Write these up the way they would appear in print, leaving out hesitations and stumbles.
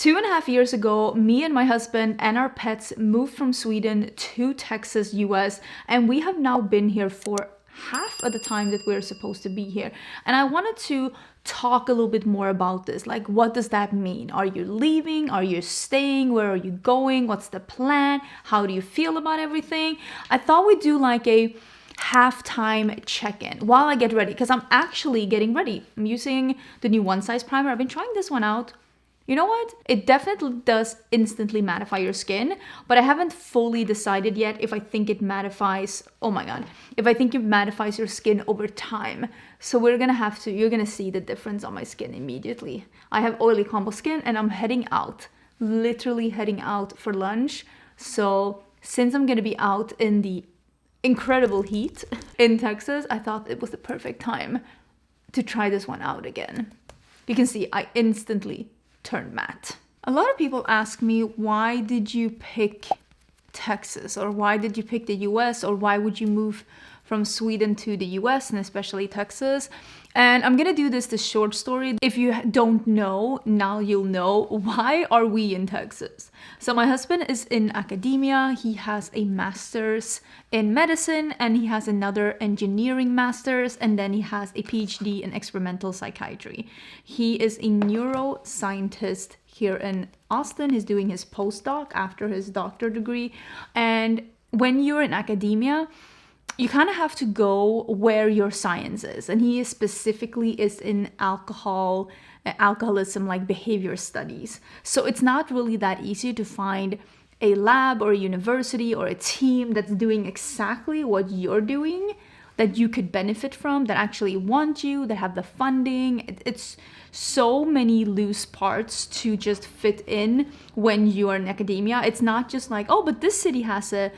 2.5 years ago, me and my husband and our pets moved from Sweden to Texas, US, and we have now been here for half of the time that we're supposed to be here. And I wanted to talk a little bit more about this. Like, what does that mean? Are you leaving? Are you staying? Where are you going? What's the plan? How do you feel about everything? I thought we'd do like a halftime check-in while I get ready, because I'm actually getting ready. I'm using the new One Size primer. I've been trying this one out. You know what? It definitely does instantly mattify your skin, but I haven't fully decided yet if I think it mattifies, oh my god, if I think it mattifies your skin over time. So you're gonna see the difference on my skin immediately. I have oily combo skin and I'm heading out, literally heading out for lunch. So since I'm gonna be out in the incredible heat in Texas, I thought it was the perfect time to try this one out again. You can see I instantly turned matte. A lot of people ask me, why did you pick Texas, or why did you pick the US, or why would you move from Sweden to the US and especially Texas? And I'm gonna do this short story. If you don't know, now you'll know. Why are we in Texas? So my husband is in academia. He has a master's in medicine and he has another engineering master's, and then he has a PhD in experimental psychiatry. He is a neuroscientist here in Austin. He's doing his postdoc after his doctorate degree. And when you're in academia, you kind of have to go where your science is, and he specifically is in alcoholism, like behavior studies. So it's not really that easy to find a lab or a university or a team that's doing exactly what you're doing, that you could benefit from, that actually want you, that have the funding. It's so many loose parts to just fit in when you are in academia. It's not just like, oh, but this city has a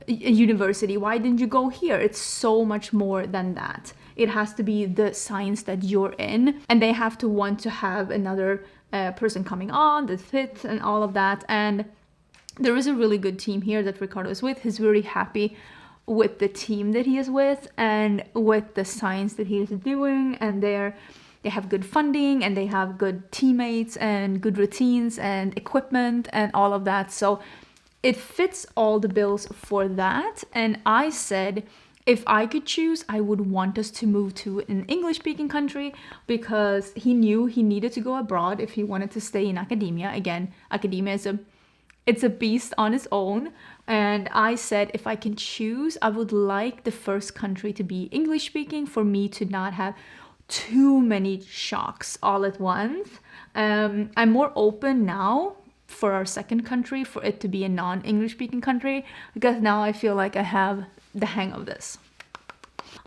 university, why didn't you go here? It's so much more than that. It has to be the science that you're in, and they have to want to have another person coming on that fits and all of that. And there is a really good team here that Ricardo is with. He's very happy with the team that he is with and with the science that he is doing, and they have good funding and they have good teammates and good routines and equipment and all of that. So it fits all the bills for that. And I said, if I could choose, I would want us to move to an English-speaking country, because he knew he needed to go abroad if he wanted to stay in academia. Again, academia it's a beast on its own. And I said, if I can choose, I would like the first country to be English-speaking for me to not have too many shocks all at once. I'm more open now for our second country, for it to be a non-English speaking country, because now I feel like I have the hang of this.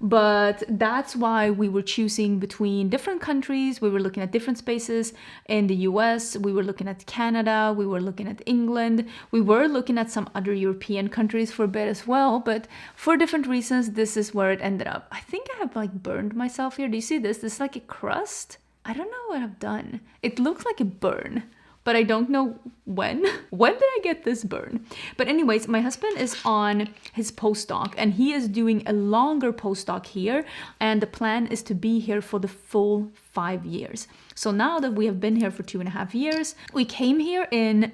But that's why we were choosing between different countries. We were looking at different spaces in the US, we were looking at Canada, we were looking at England, we were looking at some other European countries for a bit as well, but for different reasons, this is where it ended up. I think I have like burned myself here. Do you see this? This is like a crust. I don't know what I've done. It looks like a burn, but I don't know when. When did I get this burn? But anyways, my husband is on his postdoc and he is doing a longer postdoc here. And the plan is to be here for the full 5 years. So now that we have been here for 2.5 years, we came here in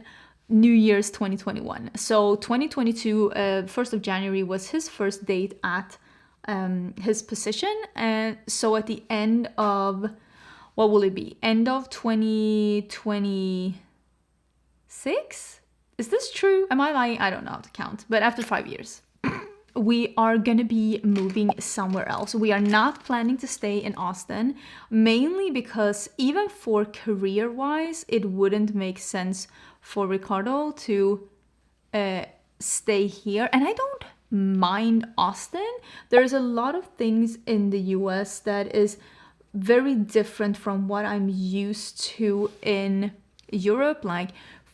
New Year's 2021. So 2022, 1st of January was his first date at his position. And so at the end of, what will it be? End of 2026? Is this true? Am I lying? I don't know how to count. But after 5 years, we are gonna be moving somewhere else. We are not planning to stay in Austin, mainly because even for career-wise, it wouldn't make sense for Ricardo to stay here. And I don't mind Austin. There's a lot of things in the US that is very different from what I'm used to in Europe, like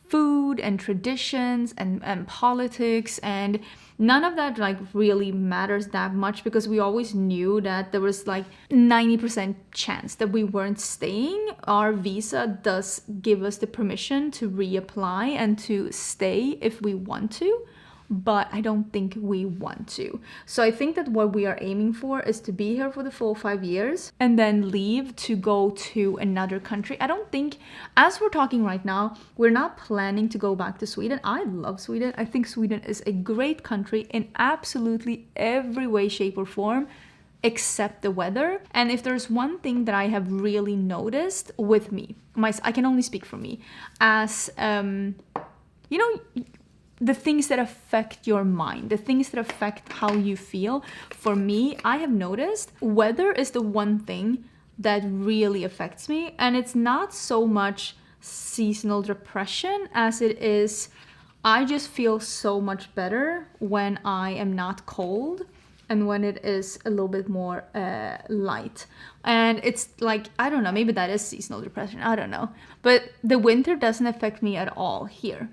food and traditions and politics, and none of that like really matters that much, because we always knew that there was like 90% chance that we weren't staying. Our visa does give us the permission to reapply and to stay if we want to. but I don't think we want to. So I think that what we are aiming for is to be here for the full 5 years and then leave to go to another country. I don't think, as we're talking right now, we're not planning to go back to Sweden. I love Sweden. I think Sweden is a great country in absolutely every way, shape, or form, except the weather. And if there's one thing that I have really noticed with me, I can only speak for me, as you know, the things that affect your mind, the things that affect how you feel. For me, I have noticed weather is the one thing that really affects me. And it's not so much seasonal depression as it is, I just feel so much better when I am not cold and when it is a little bit more light. And it's like, I don't know, maybe that is seasonal depression, I don't know. But the winter doesn't affect me at all here,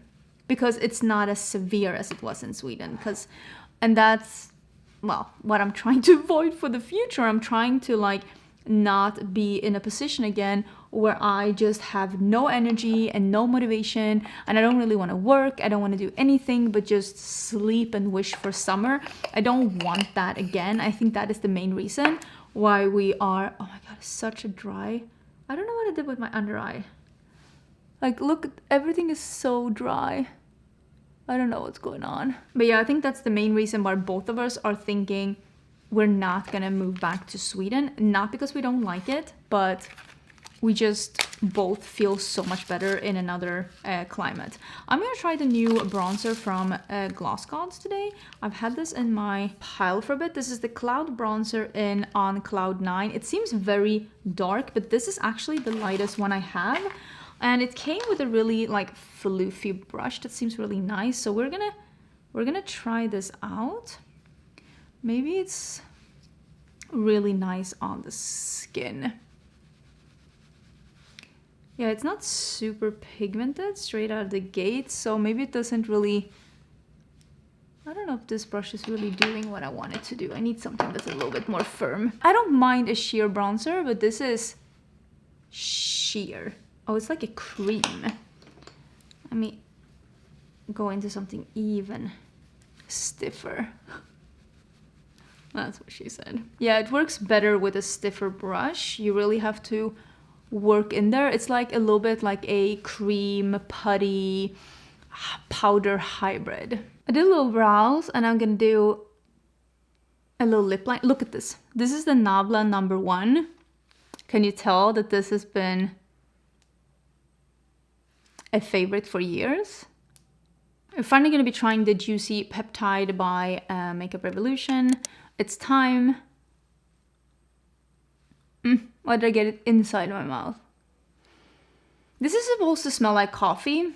because it's not as severe as it was in Sweden. And that's, well, what I'm trying to avoid for the future. I'm trying to like not be in a position again where I just have no energy and no motivation, and I don't really want to work. I don't want to do anything but just sleep and wish for summer. I don't want that again. I think that is the main reason why we are, oh my god, it's such a dry, I don't know what I did with my under eye. Like, look, everything is so dry. I don't know what's going on. But yeah, I think that's the main reason why both of us are thinking we're not gonna move back to Sweden. Not because we don't like it, but we just both feel so much better in another climate. I'm gonna try the new bronzer from Gloss Gods today. I've had this in my pile for a bit. This is the Cloud Bronzer in On Cloud 9. It seems very dark, but this is actually the lightest one I have. And it came with a really like floofy brush that seems really nice. So we're gonna try this out. Maybe it's really nice on the skin. Yeah, it's not super pigmented straight out of the gate, so maybe it doesn't really, I don't know if this brush is really doing what I want it to do. I need something that's a little bit more firm. I don't mind a sheer bronzer, but this is sheer. Oh, it's like a cream. Let me go into something even stiffer. That's what she said. Yeah, it works better with a stiffer brush. You really have to work in there. It's like a little bit like a cream, putty, powder hybrid. I did a little brows, and I'm gonna do a little lip line. Look at this. This is the Nabla number 1. Can you tell that this has been a favorite for years? I'm finally going to be trying the Juicy Peptide by Makeup Revolution. It's time. Why did I get it inside my mouth? This is supposed to smell like coffee.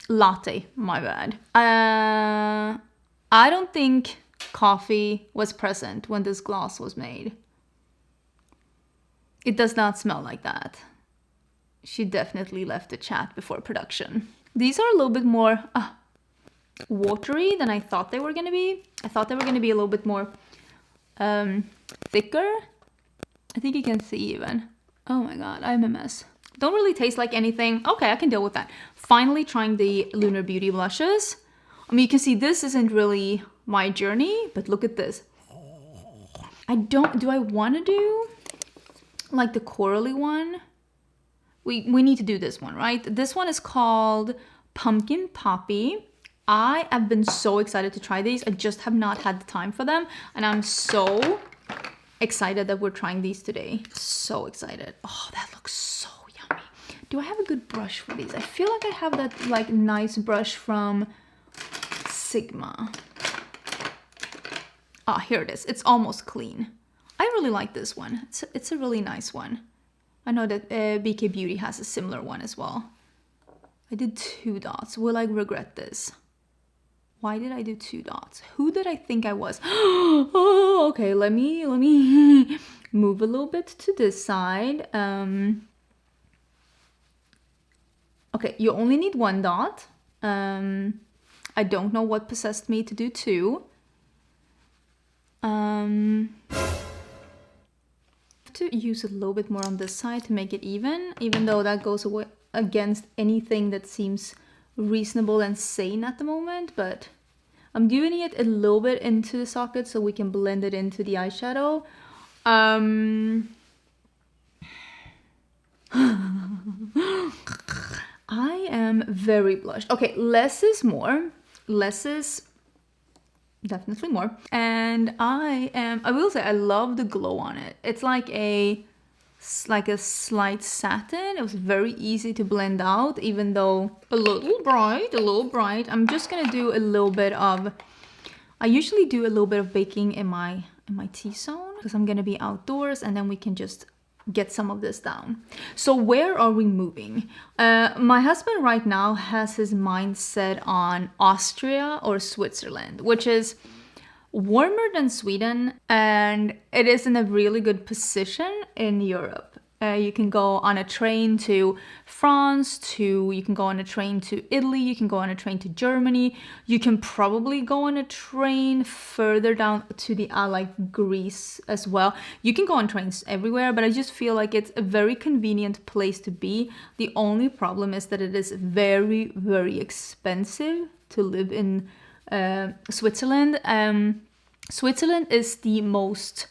Latte, my bad. I don't think coffee was present when this gloss was made. It does not smell like that. She definitely left the chat before production. These are a little bit more watery than I thought they were going to be. I thought they were going to be a little bit more thicker. I think you can see even. Oh my god, I'm a mess. Don't really taste like anything. Okay, I can deal with that. Finally trying the Lunar Beauty blushes. I mean, you can see this isn't really my journey, but look at this. Do I want to do like the corally one? We need to do this one, right? This one is called Pumpkin Poppy. I have been so excited to try these. I just have not had the time for them. And I'm so excited that we're trying these today. So excited. Oh, that looks so yummy. Do I have a good brush for these? I feel like I have that like nice brush from Sigma. Ah, here it is. It's almost clean. I really like this one. It's a really nice one. I know that BK Beauty has a similar one as well. I did 2 dots. Will I regret this? Why did I do 2 dots? Who did I think I was? Oh, okay. Let me move a little bit to this side. Okay, you only need 1 dot. I don't know what possessed me to do 2. To use a little bit more on this side to make it even though that goes away against anything that seems reasonable and sane at the moment, but I'm doing it a little bit into the socket so we can blend it into the eyeshadow. I am very blushed. Okay, less is more. Less is definitely more. And I will say I love the glow on it. It's like a slight satin. It was very easy to blend out, even though a little bright. I'm just gonna do a little bit of, I usually do a little bit of baking in my T-zone because I'm gonna be outdoors, and then we can just get some of this down. So where are we moving? My husband right now has his mind set on Austria or Switzerland, which is warmer than Sweden, and it is in a really good position in Europe. You can go on a train to France, you can go on a train to Italy, you can go on a train to Germany, you can probably go on a train further down to the like Greece as well. You can go on trains everywhere, but I just feel like it's a very convenient place to be. The only problem is that it is very, very expensive to live in Switzerland. Switzerland is the most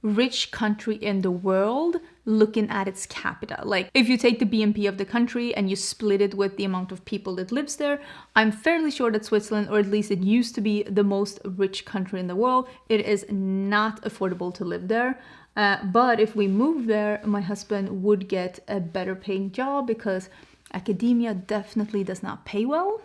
rich country in the world looking at its capita. Like if you take the BNP of the country and you split it with the amount of people that lives there, I'm fairly sure that Switzerland, or at least it used to be the most rich country in the world, it is not affordable to live there. But if we move there, my husband would get a better paying job because academia definitely does not pay well.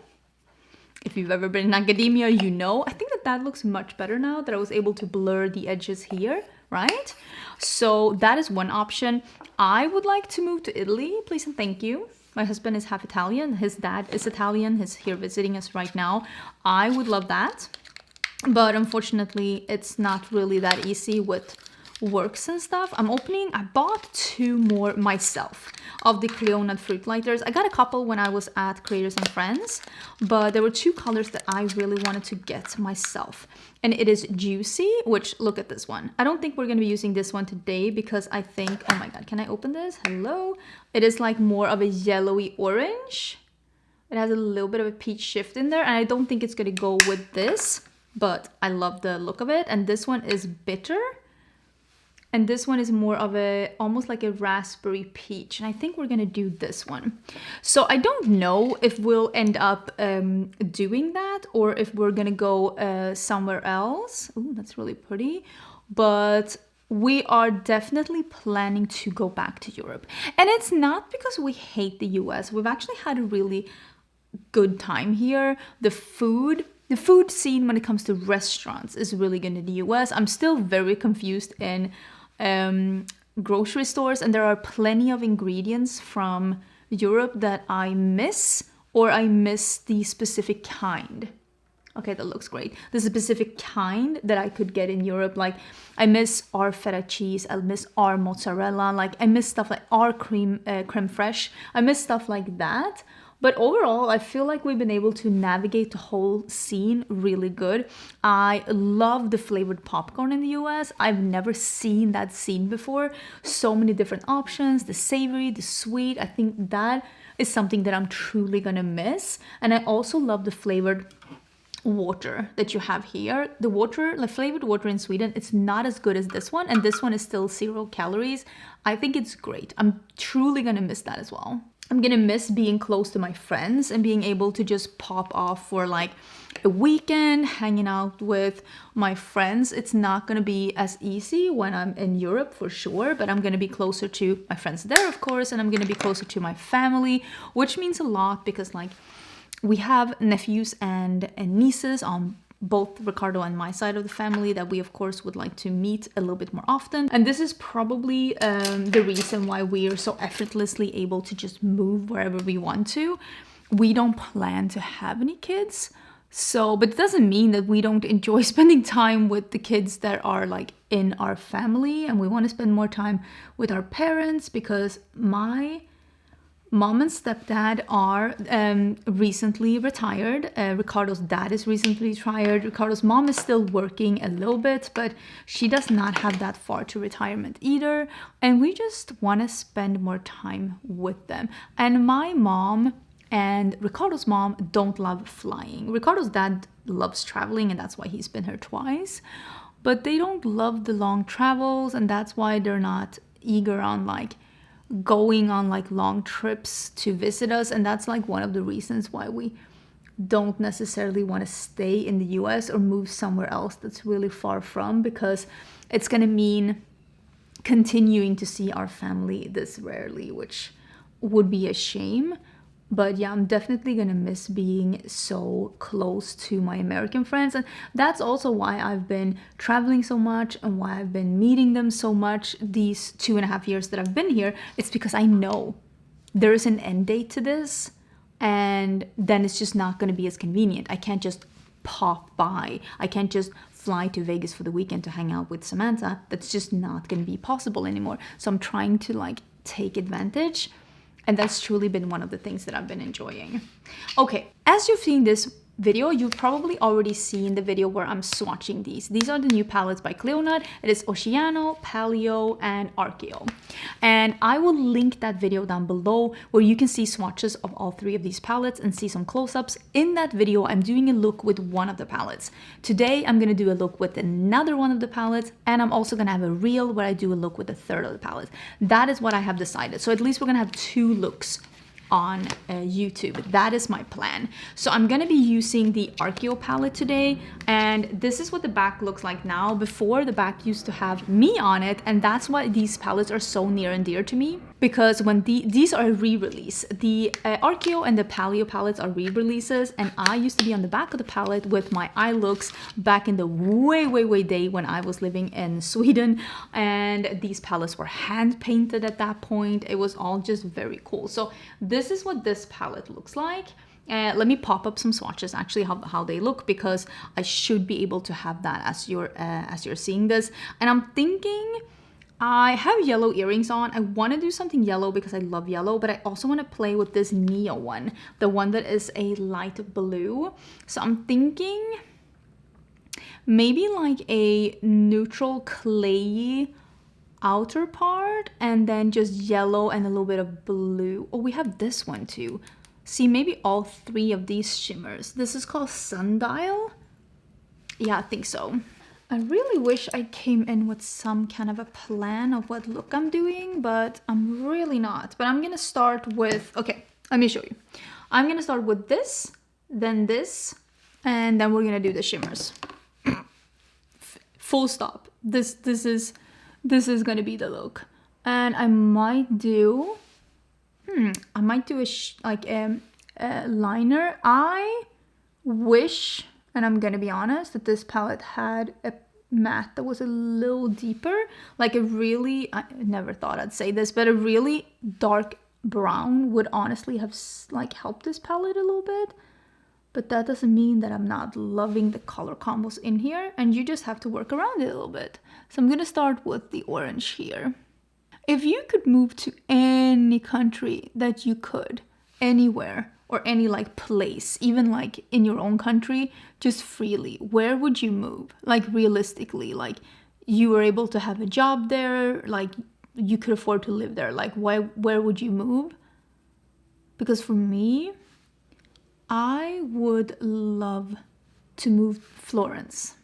If you've ever been in academia, you know. I think that looks much better now that I was able to blur the edges here, right? So that is one option. I would like to move to Italy, please and thank you. My husband is half Italian. His dad is Italian. He's here visiting us right now. I would love that. But unfortunately, it's not really that easy with works and stuff. I bought 2 more myself of the Cleonad fruit lighters. I got a couple when I was at Creators and Friends, but there were 2 colors that I really wanted to get myself. And it is Juicy, which, look at this one. I don't think we're going to be using this one today because I think, oh my god, can I open this? Hello? It is like more of a yellowy orange. It has a little bit of a peach shift in there, and I don't think it's going to go with this, but I love the look of it. And this one is bitter. And this one is more of almost like a raspberry peach. And I think we're gonna do this one. So I don't know if we'll end up doing that or if we're gonna go somewhere else. Ooh, that's really pretty. But we are definitely planning to go back to Europe. And it's not because we hate the US. We've actually had a really good time here. The food scene when it comes to restaurants is really good in the US. I'm still very confused in grocery stores, and there are plenty of ingredients from Europe that I miss, or I miss the specific kind. Okay, that looks great. The specific kind that I could get in Europe, like I miss our feta cheese, I miss our mozzarella, like I miss stuff like our creme fraiche. I miss stuff like that. But overall, I feel like we've been able to navigate the whole scene really good. I love the flavored popcorn in the US. I've never seen that scene before. So many different options, the savory, the sweet. I think that is something that I'm truly gonna miss. And I also love the flavored water that you have here. The water, the flavored water in Sweden, it's not as good as this one. And this one is still 0 calories. I think it's great. I'm truly gonna miss that as well. I'm gonna miss being close to my friends and being able to just pop off for like a weekend, hanging out with my friends. It's not gonna be as easy when I'm in Europe for sure, but I'm gonna be closer to my friends there, of course, and I'm gonna be closer to my family, which means a lot because like we have nephews and nieces on both Ricardo and my side of the family that we of course would like to meet a little bit more often. And this is probably the reason why we are so effortlessly able to just move wherever we want to. We don't plan to have any kids, but it doesn't mean that we don't enjoy spending time with the kids that are like in our family, and we want to spend more time with our parents because my mom and stepdad are recently retired. Ricardo's dad is recently retired. Ricardo's mom is still working a little bit, but she does not have that far to retirement either. And we just want to spend more time with them. And my mom and Ricardo's mom don't love flying. Ricardo's dad loves traveling, and that's why he's been here twice. But they don't love the long travels, and that's why they're not eager on like going on like long trips to visit us. And that's like one of the reasons why we don't necessarily want to stay in the US or move somewhere else that's really far from, because it's going to mean continuing to see our family this rarely, which would be a shame. But yeah, I'm definitely gonna miss being so close to my American friends. And that's also why I've been traveling so much and why I've been meeting them so much these 2.5 years that I've been here. It's because I know there is an end date to this, and then it's just not gonna be as convenient. I can't just pop by. I can't just fly to Vegas for the weekend to hang out with Samantha. That's just not gonna be possible anymore. So I'm trying to like take advantage. And that's truly been one of the things that I've been enjoying. Okay, as you've seen this video, you've probably already seen the video where I'm swatching these. These are the new palettes by Cleonut. It is Oceano, Paleo, and Archeo. And I will link that video down below where you can see swatches of all 3 of these palettes and see some close-ups. In that video, I'm doing a look with one of the palettes. Today, I'm gonna do a look with another one of the palettes, and I'm also gonna have a reel where I do a look with a third of the palette. That is what I have decided. So at least we're gonna have 2 looks on YouTube. That is my plan. So I'm gonna be using the Archeo palette today, and this is what the back looks like now. Before, the back used to have me on it, and that's why these palettes are so near and dear to me, because when these are a re-release. The Archeo and the Paleo palettes are re-releases, and I used to be on the back of the palette with my eye looks back in the way day when I was living in Sweden, and these palettes were hand painted at that point. It was all just very cool. So this is what this palette looks like. Let me pop up some swatches actually how they look, because I should be able to have that as you're seeing this. And I'm thinking I have yellow earrings on. I want to do something yellow because I love yellow, but I also want to play with this Neo one, the one that is a light blue. So I'm thinking maybe like a neutral clayey outer part, and then just yellow and a little bit of blue. Oh, we have this one too. See, maybe all 3 of these shimmers. This is called Sundial. Yeah, I think so. I really wish I came in with some kind of a plan of what look I'm doing, but I'm really not. But I'm gonna start with, okay, let me show you. I'm gonna start with this, and then we're gonna do the shimmers. Full stop. This is gonna be the look. And I might do a liner. I wish, and I'm gonna be honest, that this palette had a matte that was a little deeper, like a really, I never thought I'd say this, but a really dark brown would honestly have like helped this palette a little bit. But that doesn't mean that I'm not loving the color combos in here, and you just have to work around it a little bit. So I'm gonna start with the orange here. If you could move to any country that you could, anywhere, or any like place, even like in your own country, just freely, where would you move? Like realistically, like you were able to have a job there, like you could afford to live there, like where would you move? Because for me, I would love to move Florence.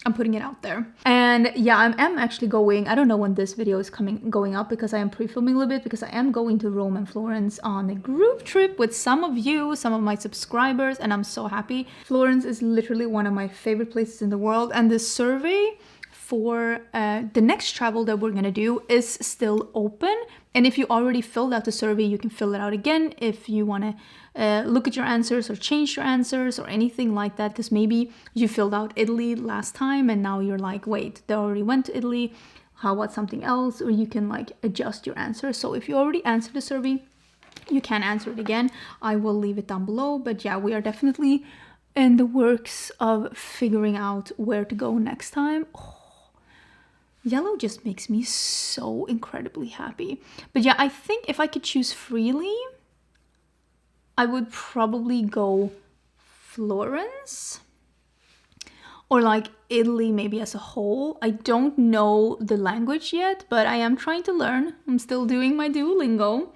I'm putting it out there. And yeah, I'm actually going, I don't know when this video is going up, because I am pre-filming a little bit, because I am going to Rome and Florence on a group trip with some of you, some of my subscribers, and I'm so happy. Florence is literally one of my favorite places in the world, and the survey for the next travel that we're gonna do is still open. And if you already filled out the survey, you can fill it out again if you wanna look at your answers or change your answers or anything like that, because maybe you filled out Italy last time and now you're like, wait, they already went to Italy, how about something else? Or you can like adjust your answer. So if you already answered the survey, you can answer it again. I will leave it down below. But yeah, we are definitely in the works of figuring out where to go next time. Oh, yellow just makes me so incredibly happy. But yeah, I think if I could choose freely, I would probably go Florence or like Italy maybe as a whole. I don't know the language yet, but I am trying to learn. I'm still doing my Duolingo.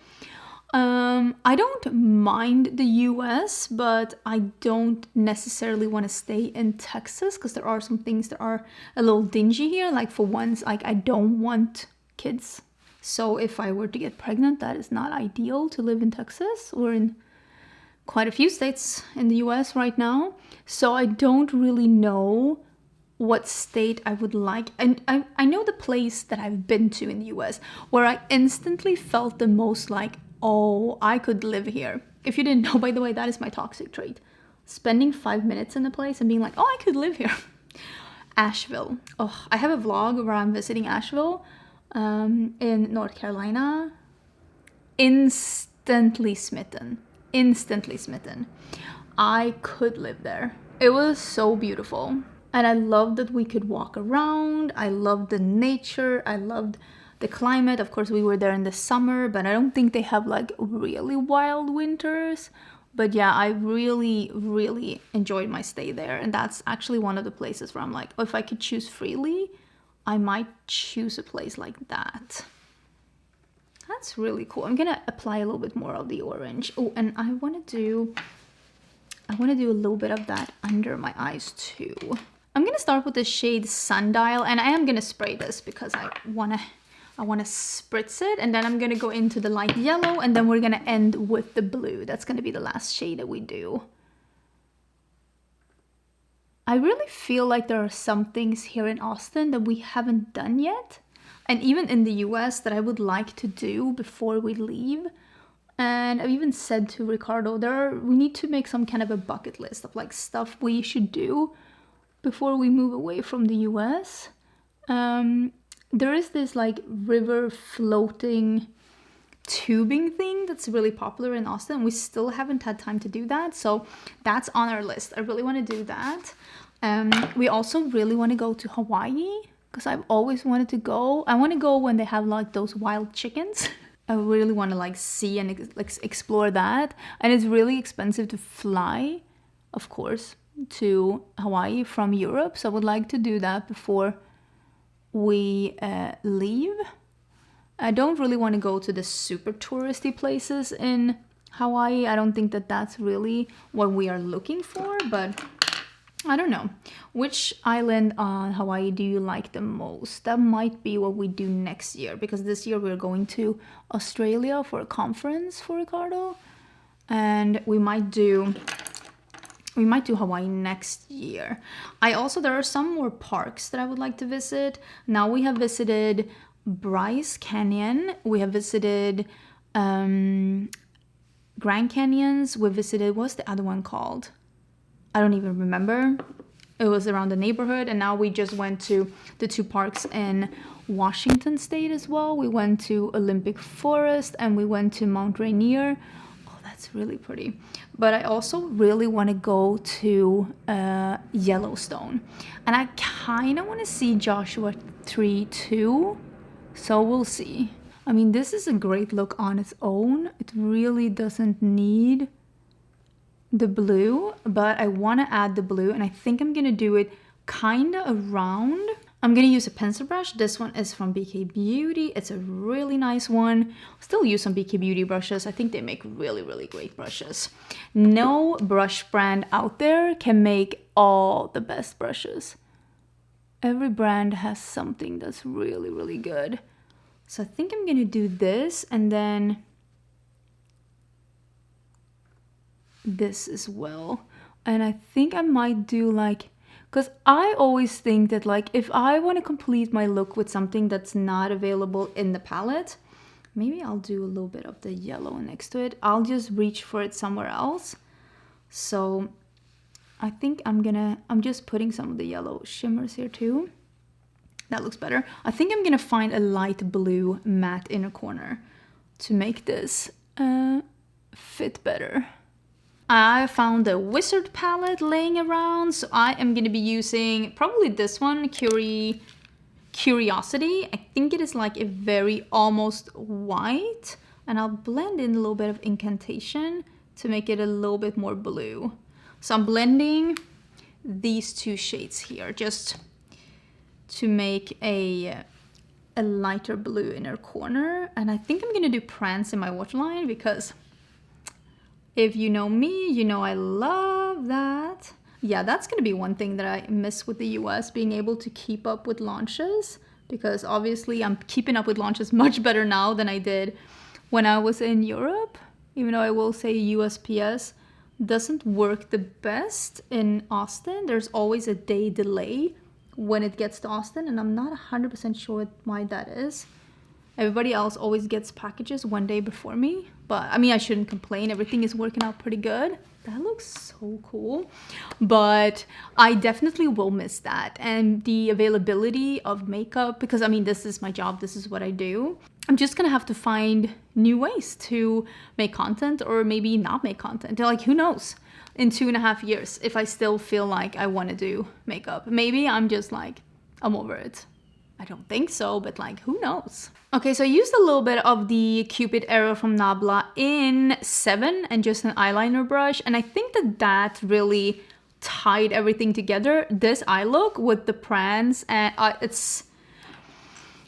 I don't mind the US, but I don't necessarily want to stay in Texas because there are some things that are a little dingy here. Like for once, like I don't want kids. So if I were to get pregnant, that is not ideal to live in Texas. We're in quite a few states in the US right now. So I don't really know what state I would like. And I know the place that I've been to in the US where I instantly felt the most like, oh, I could live here. If you didn't know, by the way, that is my toxic trait. Spending 5 minutes in a place and being like, oh, I could live here. Asheville. Oh, I have a vlog where I'm visiting Asheville in North Carolina. Instantly smitten. Instantly smitten. I could live there. It was so beautiful. And I loved that we could walk around. I loved the nature. I loved the climate. Of course, we were there in the summer, but I don't think they have like really wild winters. But yeah, I really, really enjoyed my stay there. And that's actually one of the places where I'm like, oh, if I could choose freely, I might choose a place like that. That's really cool. I'm gonna apply a little bit more of the orange. Oh, and I want to do a little bit of that under my eyes too. I'm gonna start with the shade Sundial, and I am gonna spray this because I wanna spritz it, and then I'm gonna go into the light yellow, and then we're gonna end with the blue. That's gonna be the last shade that we do. I really feel like there are some things here in Austin that we haven't done yet, and even in the US that I would like to do before we leave. And I've even said to Ricardo, we need to make some kind of a bucket list of like stuff we should do before we move away from the US. There is this like river floating tubing thing that's really popular in Austin. We still haven't had time to do that, so that's on our list. I really want to do that. We also really want to go to Hawaii because I've always wanted to go. I want to go when they have like those wild chickens. I really want to like see and explore that. And it's really expensive to fly, of course, to Hawaii from Europe. So I would like to do that before we leave. I don't really want to go to the super touristy places in Hawaii. I don't think that that's really what we are looking for, but I don't know. Which island on Hawaii do you like the most? That might be what we do next year, because this year we're going to Australia for a conference for Ricardo, and we might do Hawaii next year. There are some more parks that I would like to visit. Now we have visited Bryce Canyon. We have visited Grand Canyons. We visited, what's the other one called? I don't even remember. It was around the neighborhood. And now we just went to the 2 parks in Washington State as well. We went to Olympic Forest and we went to Mount Rainier. That's really pretty. But I also really want to go to Yellowstone. And I kind of want to see Joshua Tree too. So we'll see. I mean, this is a great look on its own. It really doesn't need the blue, but I want to add the blue, and I think I'm going to do it kind of around. I'm going to use a pencil brush. This one is from BK Beauty. It's a really nice one. I'll still use some BK Beauty brushes. I think they make really, really great brushes. No brush brand out there can make all the best brushes. Every brand has something that's really, really good. So I think I'm going to do this, and then this as well. And I think I might do like, because I always think that like if I want to complete my look with something that's not available in the palette, maybe I'll do a little bit of the yellow next to it. I'll just reach for it somewhere else. So I think I'm just putting some of the yellow shimmers here too. That looks better. I think I'm gonna find a light blue matte inner corner to make this fit better. I found the Wizard palette laying around, so I am going to be using probably this one, Curiosity. I think it is like a very almost white, and I'll blend in a little bit of incantation to make it a little bit more blue. So I'm blending these 2 shades here just to make a a lighter blue inner corner. And I think I'm gonna do Prance in my waterline because if you know me, you know I love that. Yeah, that's gonna be one thing that I miss with the US, being able to keep up with launches, because obviously I'm keeping up with launches much better now than I did when I was in Europe, even though I will say USPS doesn't work the best in Austin. There's always a day delay when it gets to Austin, and I'm not 100% sure why that is. Everybody else always gets packages one day before me, but I mean, I shouldn't complain. Everything is working out pretty good. That looks so cool, but I definitely will miss that. And the availability of makeup, because I mean, this is my job, this is what I do. I'm just gonna have to find new ways to make content, or maybe not make content. Like, who knows? In 2.5 years, if I still feel like I want to do makeup, maybe I'm just like, I'm over it. I don't think so, but like, who knows? Okay, so I used a little bit of the Cupid Arrow from Nabla in 7 and just an eyeliner brush. And I think that really tied everything together. This eye look with the Prance, and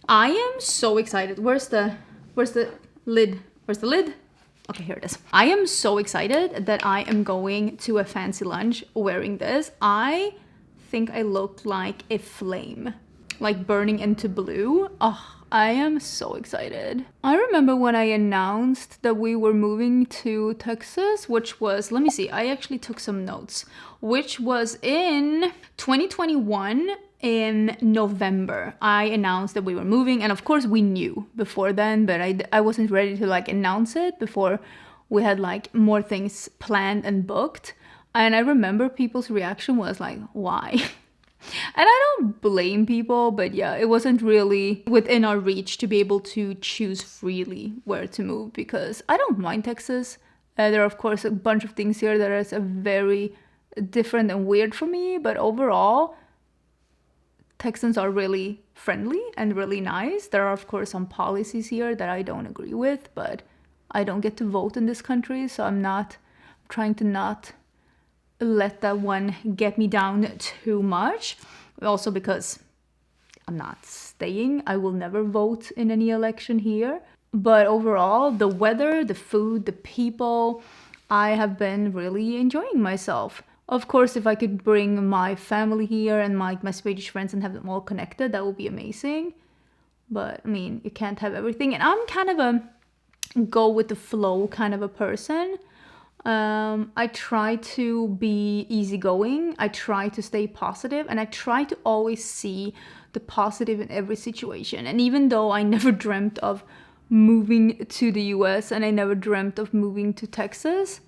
I am so excited. Where's the lid? Where's the lid? Okay, here it is. I am so excited that I am going to a fancy lunch wearing this. I think I look like a flame, like burning into blue. Oh, I am so excited. I remember when I announced that we were moving to Texas, which was, let me see, I actually took some notes, which was in 2021 in November. I announced that we were moving, and of course we knew before then, but I wasn't ready to like announce it before we had like more things planned and booked. And I remember people's reaction was like, why? And I don't blame people, but yeah, it wasn't really within our reach to be able to choose freely where to move, because I don't mind Texas. There are of course a bunch of things here that is very different and weird for me, but overall Texans are really friendly and really nice. There are of course some policies here that I don't agree with, but I don't get to vote in this country, so I'm trying to not let that one get me down too much. Also because I'm not staying. I will never vote in any election here. But overall, the weather, the food, the people, I have been really enjoying myself. Of course, if I could bring my family here and my Swedish friends and have them all connected, that would be amazing. But I mean, you can't have everything. And I'm kind of a go with the flow kind of a person. I try to be easygoing. I try to stay positive, and I try to always see the positive in every situation. And even though I never dreamt of moving to the US and I never dreamt of moving to Texas,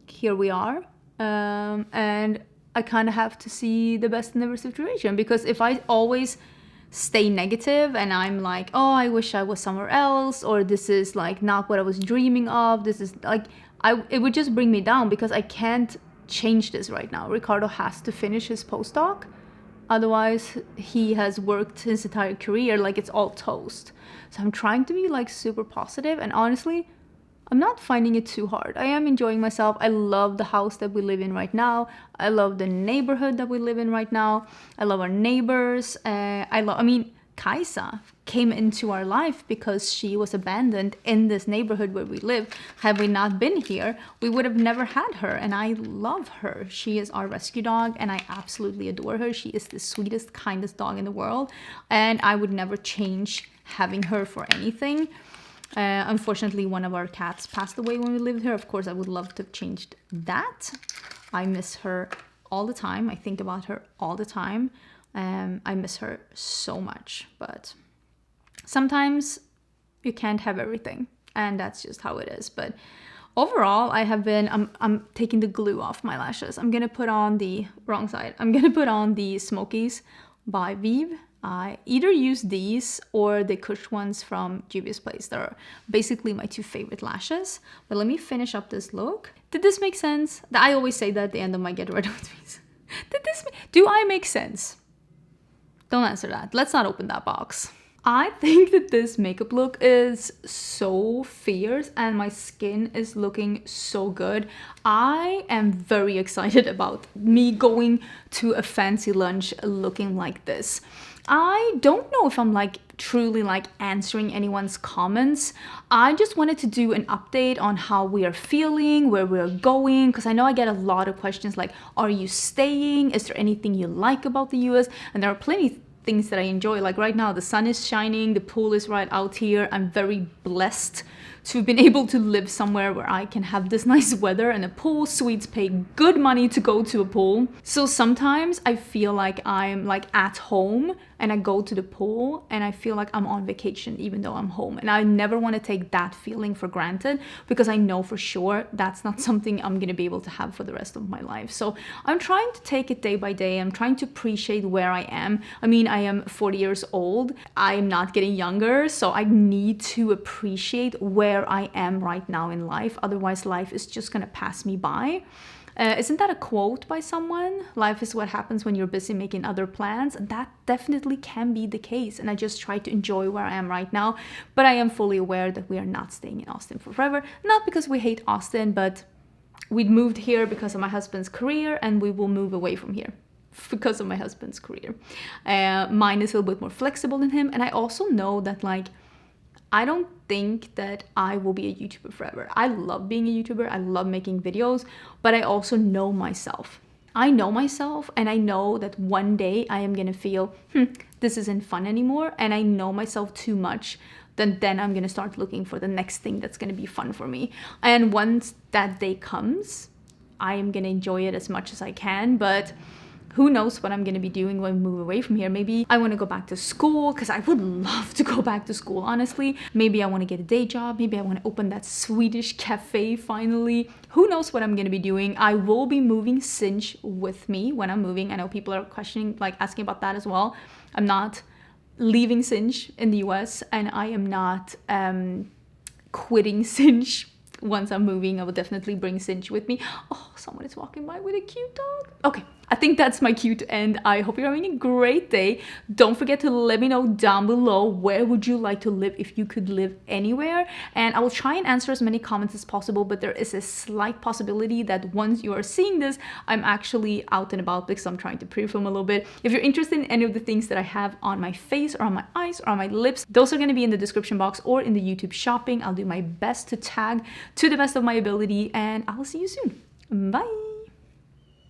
here we are. And I kind of have to see the best in every situation, because if I always stay negative and I'm like, oh, I wish I was somewhere else, or this is like not what I was dreaming of, this is like, it would just bring me down, because I can't change this right now. Ricardo has to finish his postdoc. Otherwise, he has worked his entire career like it's all toast. So I'm trying to be like super positive, and honestly, I'm not finding it too hard. I am enjoying myself. I love the house that we live in right now. I love the neighborhood that we live in right now. I love our neighbors. I mean, Kaisa came into our life because she was abandoned in this neighborhood where we live. Had we not been here, we would have never had her, and I love her. She is our rescue dog, and I absolutely adore her. She is the sweetest, kindest dog in the world, and I would never change having her for anything. Unfortunately, one of our cats passed away when we lived here. Of course, I would love to have changed that. I miss her all the time. I think about her all the time. I miss her so much, but sometimes you can't have everything, and that's just how it is. But overall, I'm taking the glue off my lashes. I'm gonna put on the wrong side. I'm gonna put on the Smokies by Vive. I either use these or the Kush ones from Juvia's Place. They're basically my two favorite lashes. But let me finish up this look. Did this make sense? I always say that at the end of my Get Ready With Me's. Do I make sense? Don't answer that. Let's not open that box. I think that this makeup look is so fierce and my skin is looking so good. I am very excited about me going to a fancy lunch looking like this. I don't know if I'm like truly like answering anyone's comments. I just wanted to do an update on how we are feeling, where we're going, because I know I get a lot of questions like, are you staying? Is there anything you like about the US? And there are plenty things that I enjoy. Like right now, the sun is shining, the pool is right out here. I'm very blessed to have been able to live somewhere where I can have this nice weather and a pool. Swedes pay good money to go to a pool. So sometimes I feel like I'm like at home and I go to the pool and I feel like I'm on vacation even though I'm home. And I never want to take that feeling for granted because I know for sure that's not something I'm going to be able to have for the rest of my life. So I'm trying to take it day by day. I'm trying to appreciate where I am. I mean, I am 40 years old. I'm not getting younger, so I need to appreciate where I am right now in life. Otherwise, life is just going to pass me by. Isn't that a quote by someone? Life is what happens when you're busy making other plans. And that definitely can be the case. And I just try to enjoy where I am right now. But I am fully aware that we are not staying in Austin for forever. Not because we hate Austin, but we moved here because of my husband's career, and we will move away from here because of my husband's career. Mine is a little bit more flexible than him. And I also know that like, I don't think that I will be a YouTuber forever. I love being a YouTuber. I love making videos, but I also know myself. I know myself, and I know that one day I am going to feel, this isn't fun anymore. And I know myself too much. Then I'm going to start looking for the next thing that's going to be fun for me. And once that day comes, I am going to enjoy it as much as I can. But who knows what I'm going to be doing when we move away from here. Maybe I want to go back to school, because I would love to go back to school, honestly. Maybe I want to get a day job. Maybe I want to open that Swedish cafe finally. Who knows what I'm going to be doing. I will be moving Cinch with me when I'm moving. I know people are questioning, like asking about that as well. I'm not leaving Cinch in the US, and I am not quitting Cinch. Once I'm moving, I will definitely bring Cinch with me. Oh, someone is walking by with a cute dog. Okay, I think that's my cue to end. I hope you're having a great day. Don't forget to let me know down below, where would you like to live if you could live anywhere? And I will try and answer as many comments as possible, but there is a slight possibility that once you are seeing this, I'm actually out and about because I'm trying to pre-film a little bit. If you're interested in any of the things that I have on my face or on my eyes or on my lips, those are going to be in the description box or in the YouTube shopping. I'll do my best to tag to the best of my ability, and I'll see you soon. Bye!